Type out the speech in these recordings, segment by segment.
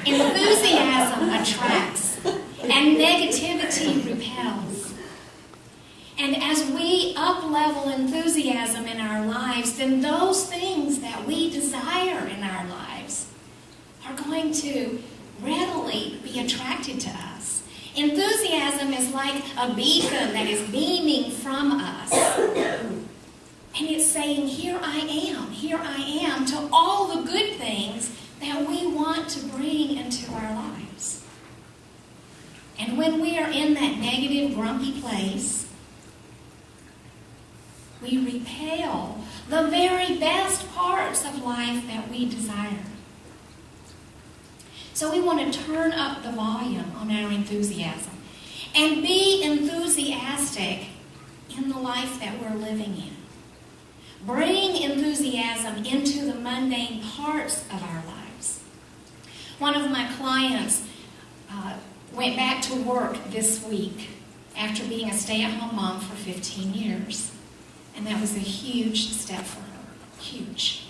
Enthusiasm attracts, and negativity repels. And as we up-level enthusiasm in our lives, then those things that we desire in our lives are going to readily be attracted to us. Enthusiasm is like a beacon that is beaming from us. And it's saying, here I am, to all the good things that we want to bring into our lives. And when we are in that negative, grumpy place, we repel the very best parts of life that we desire. So we want to turn up the volume on our enthusiasm and be enthusiastic in the life that we're living in. Bring enthusiasm into the mundane parts of our lives. One of my clients went back to work this week after being a stay-at-home mom for 15 years. And that was a huge step for her. Huge.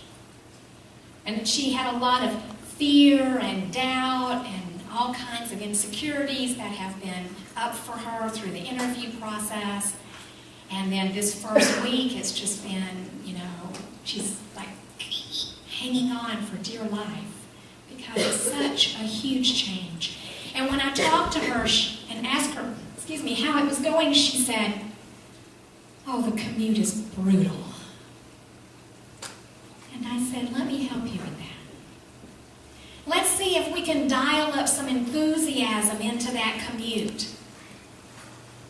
And she had a lot of fear and doubt and all kinds of insecurities that have been up for her through the interview process. And then this first week, it's just been, she's like hanging on for dear life because it's such a huge change. And when I talked to her and asked her, how it was going, she said, "Oh, the commute is brutal." And I said, let me help you with that. Let's see if we can dial up some enthusiasm into that commute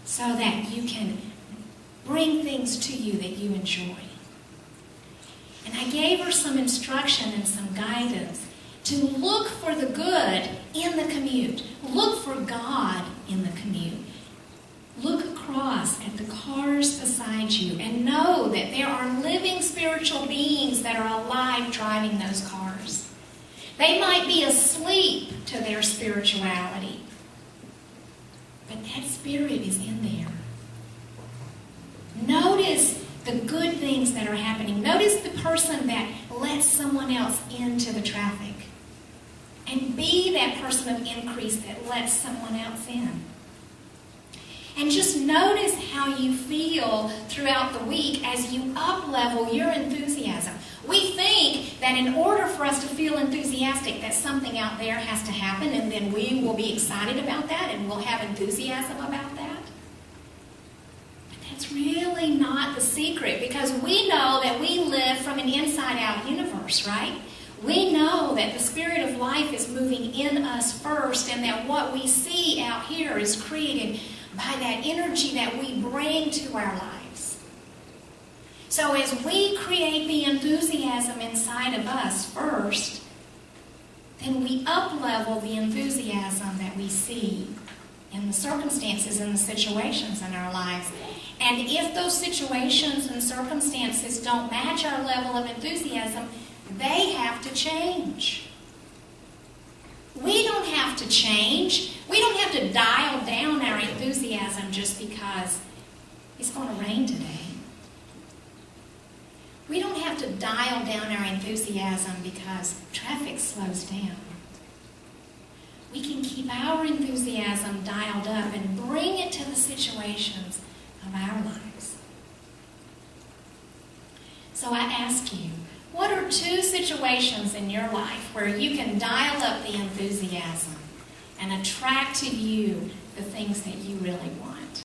so that you can bring things to you that you enjoy. And I gave her some instruction and some guidance to look for the good in the commute. Look for God in the commute. Look across at the cars beside you and know that there are living spiritual beings that are alive driving those cars. They might be asleep to their spirituality, but that spirit is in there. Notice the good things that are happening. Notice the person that lets someone else into the traffic. And be that person of increase that lets someone else in. And just notice how you feel throughout the week as you up-level your enthusiasm. We think that in order for us to feel enthusiastic, that something out there has to happen, and then we will be excited about that, and we'll have enthusiasm about that. But that's really not the secret, because we know that we live from an inside-out universe, right? We know that the Spirit of life is moving in us first, and that what we see out here is created by that energy that we bring to our lives. So as we create the enthusiasm inside of us first, then we up-level the enthusiasm that we see in the circumstances and the situations in our lives. And if those situations and circumstances don't match our level of enthusiasm, they have to change. We don't have to change. We don't have to dial down our enthusiasm just because it's going to rain today. We don't have to dial down our enthusiasm because traffic slows down. We can keep our enthusiasm dialed up and bring it to the situations of our lives. So I ask you, what are 2 situations in your life where you can dial up the enthusiasm and attract to you the things that you really want?